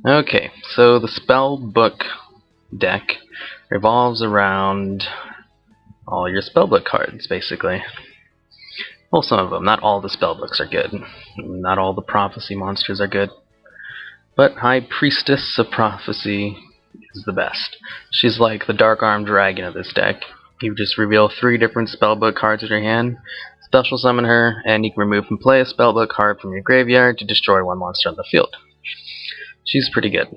Okay, so the Spellbook deck revolves around all your Spellbook cards, basically. Well, some of them. Not all the Spellbooks are good. Not all the Prophecy monsters are good. But High Priestess of Prophecy is the best. She's like the Dark Armed Dragon of this deck. You just reveal 3 different Spellbook cards in your hand, special summon her, and you can remove from play a Spellbook card from your graveyard to destroy 1 monster on the field. She's pretty good.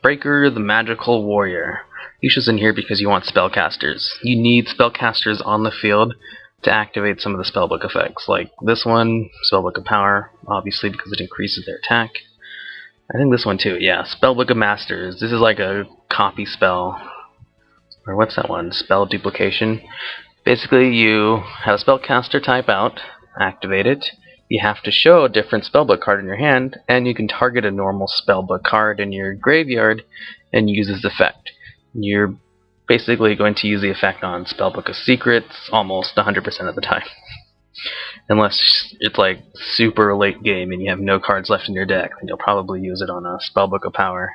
Breaker the Magical Warrior. He's just in here because you want spellcasters. You need spellcasters on the field to activate some of the spellbook effects, like this one, Spellbook of Power, obviously because it increases their attack. I think this one too, yeah, Spellbook of Masters. This is like a copy spell, or what's that one? Spell duplication. Basically, you have a spellcaster type out, activate it. You have to show a different spellbook card in your hand, and you can target a normal spellbook card in your graveyard and use this effect. You're basically going to use the effect on Spellbook of Secrets almost 100% of the time. Unless it's like super late game and you have no cards left in your deck, then you'll probably use it on a Spellbook of Power.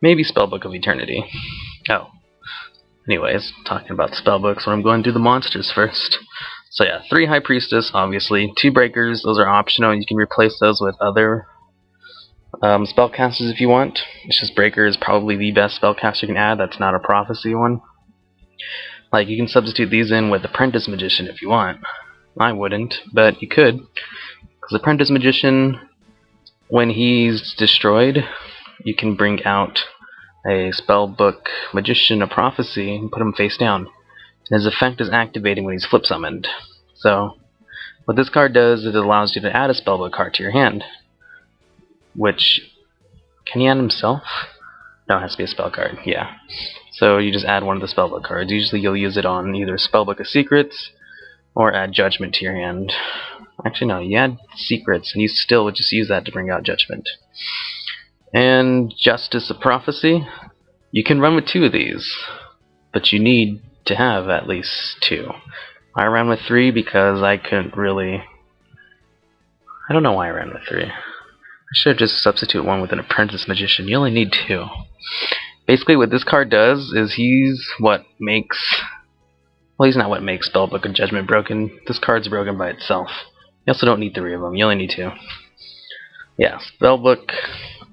Maybe Spellbook of Eternity. Oh. Anyways, talking about Spellbooks, so I'm going to do the monsters first. So yeah, 3 High Priestess, obviously. 2 Breakers, those are optional. You can replace those with other spellcasters if you want. It's just Breaker is probably the best spellcaster you can add. That's not a Prophecy one. Like, you can substitute these in with Apprentice Magician if you want. I wouldn't, but you could. Because Apprentice Magician, when he's destroyed, you can bring out a Spellbook Magician of Prophecy and put him face down. And his effect is activating when he's flip summoned. So, what this card does is it allows you to add a Spellbook card to your hand. Which, can he add himself? No, it has to be a spell card, yeah. So you just add one of the Spellbook cards. Usually you'll use it on either Spellbook of Secrets or add Judgement to your hand. Actually no, you add Secrets and you still would just use that to bring out Judgement. And Justice of Prophecy. You can run with 2 of these, but you need to have at least 2. I ran with 3 because I couldn't really... I don't know why I ran with 3. I should just substitute one with an Apprentice Magician. You only need 2. Basically what this card does is he's what makes... Well, he's not what makes Spellbook of Judgment broken. This card's broken by itself. You also don't need 3 of them. You only need 2. Yeah, Spellbook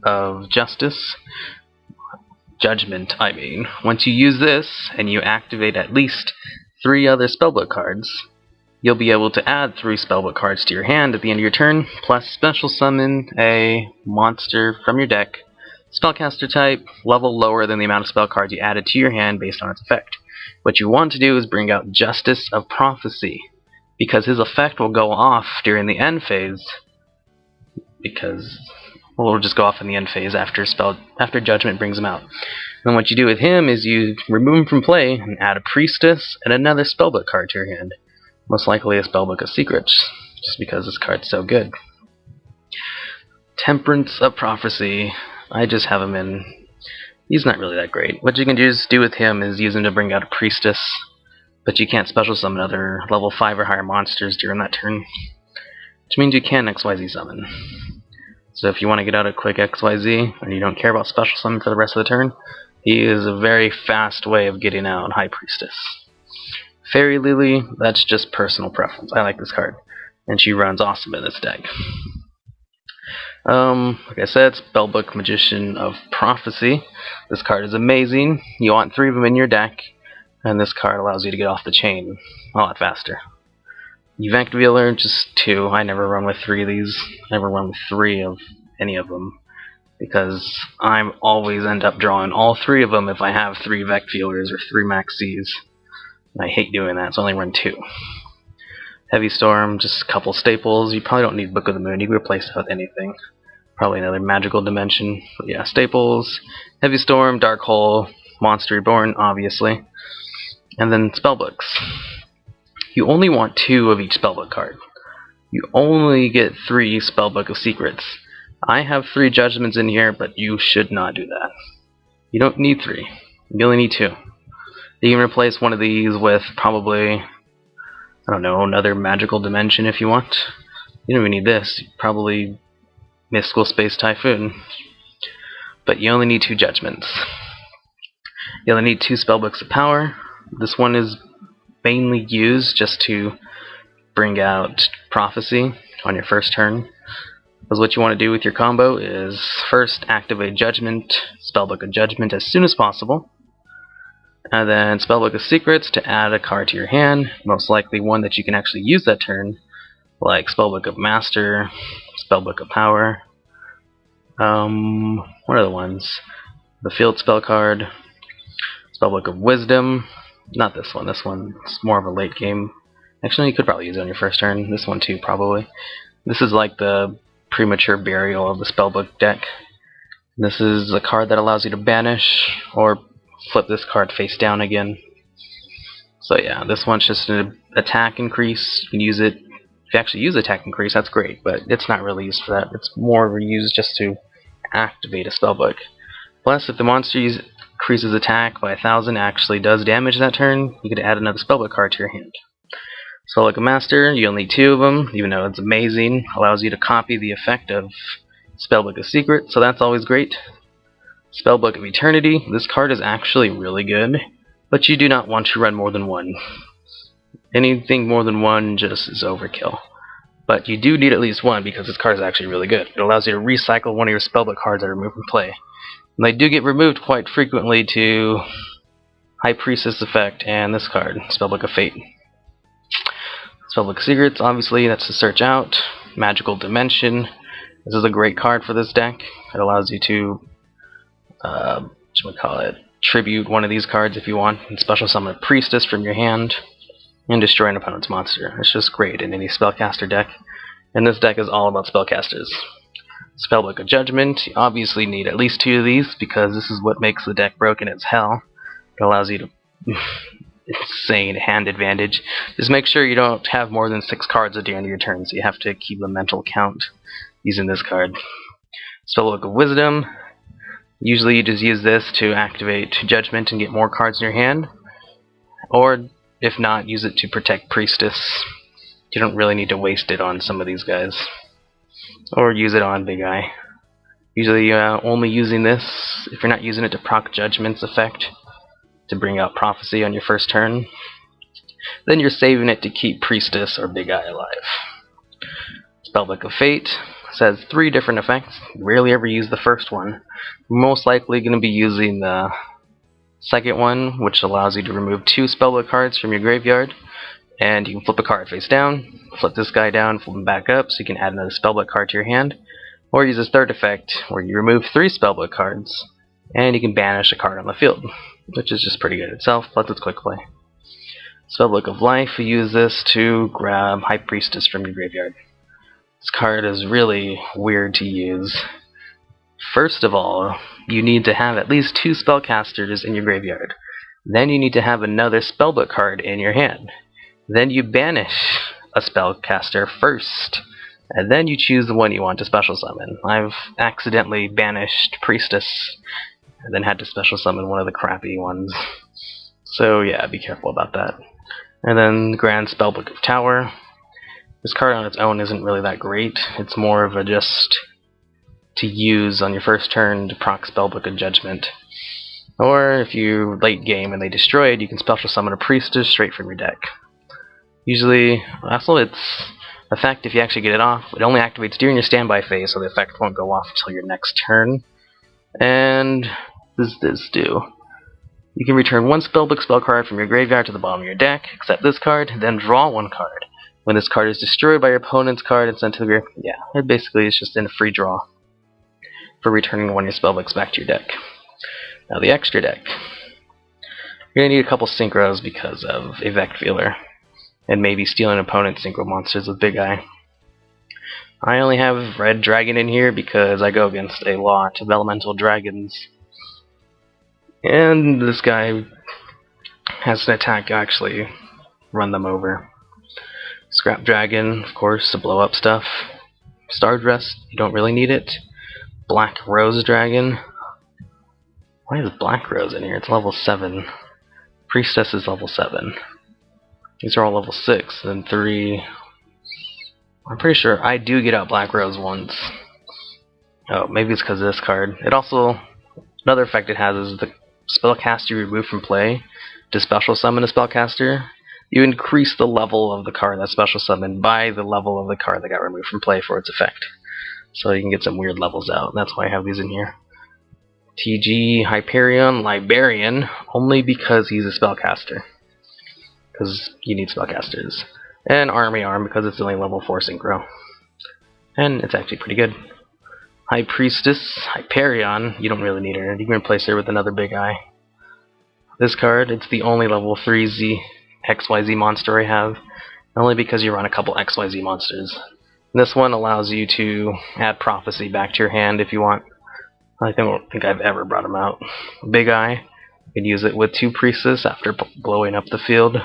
of Justice. Judgment, I mean. Once you use this, and you activate at least 3 other Spellbook cards, you'll be able to add 3 Spellbook cards to your hand at the end of your turn, plus special summon a monster from your deck, spellcaster type, level lower than the amount of spell cards you added to your hand based on its effect. What you want to do is bring out Justice of Prophecy, because his effect will go off during the end phase, because well, it'll just go off in the end phase after Judgment brings him out. And what you do with him is you remove him from play and add a Priestess and another Spellbook card to your hand. Most likely a Spellbook of Secrets, just because this card's so good. Temperance of Prophecy. I just have him in. He's not really that great. What you can just do with him is use him to bring out a Priestess, but you can't special summon other level 5 or higher monsters during that turn. Which means you can XYZ summon. So if you want to get out a quick XYZ, and you don't care about special summon for the rest of the turn, he is a very fast way of getting out High Priestess. Fairy Lily, that's just personal preference. I like this card, and she runs awesome in this deck. Like I said, Spellbook Magician of Prophecy. This card is amazing. You want 3 of them in your deck, and this card allows you to get off the chain a lot faster. Event Revealer, just 2. I never run with 3 of these. I never run with 3 of any of them, because I always end up drawing all 3 of them if I have 3 Vect Feelers or 3 Maxis. I hate doing that, so I only run 2. Heavy Storm, just a couple staples. You probably don't need Book of the Moon. You can replace it with anything. Probably another Magical Dimension. But yeah, staples. Heavy Storm, Dark Hole, Monster Reborn, obviously. And then Spellbooks. You only want 2 of each Spellbook card. You only get 3 Spellbook of Secrets. I have 3 Judgments in here, but you should not do that. You don't need 3. You only need 2. You can replace one of these with probably, I don't know, another Magical Dimension if you want. You don't even need this. You probably Mystical Space Typhoon. But you only need 2 Judgments. You only need 2 Spellbooks of Power. This one is mainly used just to bring out Prophecy on your first turn. Because what you want to do with your combo is first activate Judgment, Spellbook of Judgment as soon as possible, and then Spellbook of Secrets to add a card to your hand, most likely one that you can actually use that turn, like Spellbook of Master, Spellbook of Power. What are the ones? The Field Spell card, Spellbook of Wisdom. Not this one. This one's more of a late game. Actually, you could probably use it on your first turn. This one too, probably. This is like the premature burial of the Spellbook deck. This is a card that allows you to banish or flip this card face down again. So yeah, this one's just an attack increase. You can use it. If you actually use attack increase, that's great, but it's not really used for that. It's more used just to activate a Spellbook. Plus, if the monster increases attack by 1,000 actually does damage that turn, you could add another Spellbook card to your hand. Spellbook of Master, you only need 2 of them, even though it's amazing. Allows you to copy the effect of Spellbook of Secret, so that's always great. Spellbook of Eternity, this card is actually really good, but you do not want to run more than 1. Anything more than 1 just is overkill. But you do need at least 1 because this card is actually really good. It allows you to recycle one of your Spellbook cards that are removed from play. And they do get removed quite frequently to High Priestess effect and this card, Spellbook of Fate. Spellbook of Secrets, obviously, that's to search out. Magical Dimension. This is a great card for this deck. It allows you to, tribute one of these cards if you want, and special summon a Priestess from your hand, and destroy an opponent's monster. It's just great in any spellcaster deck. And this deck is all about spellcasters. Spellbook of Judgment, you obviously need at least 2 of these, because this is what makes the deck broken as hell. It allows you to insane hand advantage. Just make sure you don't have more than 6 cards at the end of your turn, so you have to keep a mental count using this card. Spellbook of Wisdom, usually you just use this to activate Judgment and get more cards in your hand, or if not, use it to protect Priestess. You don't really need to waste it on some of these guys, or use it on Big Eye. Usually only using this if you're not using it to proc Judgment's effect to bring out Prophecy on your first turn, then you're saving it to keep Priestess or Big Eye alive. Spellbook of Fate has 3 different effects. You rarely ever use the first one. You're most likely going to be using the second one, which allows you to remove 2 Spellbook cards from your graveyard, and you can flip a card face down, flip this guy down, flip him back up, so you can add another Spellbook card to your hand, or use this third effect, where you remove 3 Spellbook cards, and you can banish a card on the field, which is just pretty good itself, plus it's quick play. Spellbook of Life, you use this to grab High Priestess from your graveyard. This card is really weird to use. First of all, you need to have at least 2 spellcasters in your graveyard. Then you need to have another Spellbook card in your hand. Then you banish a spellcaster first, and then you choose the one you want to special summon. I've accidentally banished Priestess, and then had to special summon one of the crappy ones. So yeah, be careful about that. And then Grand Spellbook of Tower. This card on its own isn't really that great. It's more of a just to use on your first turn to proc Spellbook of Judgment. Or if you're late game and they destroy it, you can special summon a Priestess straight from your deck. Usually, also its effect, if you actually get it off, it only activates during your standby phase, so the effect won't go off until your next turn. And this do. You can return 1 Spellbook spell card from your graveyard to the bottom of your deck, except this card, then draw 1 card. When this card is destroyed by your opponent's card and sent to the graveyard, yeah, it basically is just in a free draw for returning 1 of your Spellbooks back to your deck. Now the extra deck. You're going to need a couple synchros because of Evict Feeler, and maybe stealing opponent's synchro monsters with Big Eye. I only have Red Dragon in here because I go against a lot of elemental dragons. And this guy has an attack to actually run them over. Scrap Dragon, of course, to blow up stuff. Stardress, you don't really need it. Black Rose Dragon. Why is Black Rose in here? It's level 7. Priestess is level 7. These are all level 6, and 3. I'm pretty sure I do get out Black Rose once. Oh, maybe it's because of this card. It also, another effect it has is the spellcaster you remove from play to special summon a spellcaster. You increase the level of the card that's special summoned by the level of the card that got removed from play for its effect. So you can get some weird levels out, and that's why I have these in here. TG Hyperion Librarian, only because he's a spellcaster. Because you need spellcasters. And Army Arm, because it's only level 4 synchro. And it's actually pretty good. High Priestess Hyperion, you don't really need her. You can replace her with another big eye. This card, it's the only level 3 XYZ monster I have. Only because you run a couple XYZ monsters. This one allows you to add Prophecy back to your hand if you want. I don't think I've ever brought him out. Big Eye, you can use it with 2 Priestess after blowing up the field,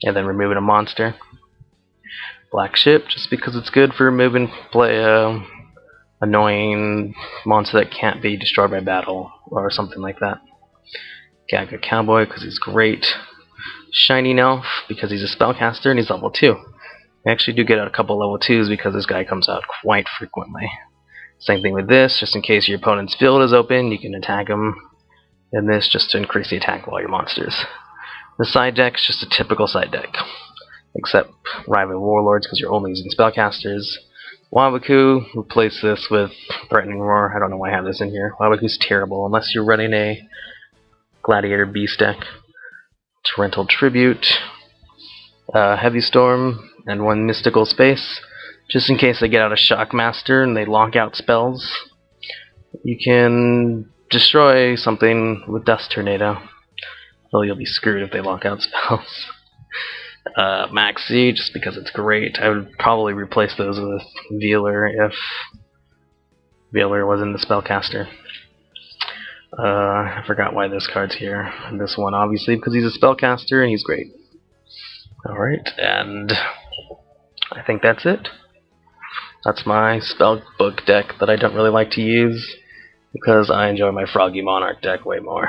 and then removing a monster. Black Ship, just because it's good for removing annoying monster that can't be destroyed by battle, or something like that. Gaga Cowboy, because he's great. Shining Elf, because he's a spellcaster and he's level 2. I actually do get out a couple level 2s because this guy comes out quite frequently. Same thing with this, just in case your opponent's field is open, you can attack him. And this, just to increase the attack of all your monsters. The side deck's just a typical side deck. Except Rival Warlords, because you're only using spellcasters. Wabaku, replace this with Threatening Roar. I don't know why I have this in here. Wabaku's terrible, unless you're running a Gladiator Beast deck. Torrential Tribute. Heavy Storm, and 1 Mystical Space. Just in case they get out a Shockmaster and they lock out spells. You can destroy something with Dust Tornado. Though you'll be screwed if they lock out spells. Maxi, just because it's great. I would probably replace those with Veeler if Veeler wasn't the spellcaster. I forgot why this card's here. And this one, obviously, because he's a spellcaster and he's great. Alright, and I think that's it. That's my Spellbook deck that I don't really like to use because I enjoy my Froggy Monarch deck way more.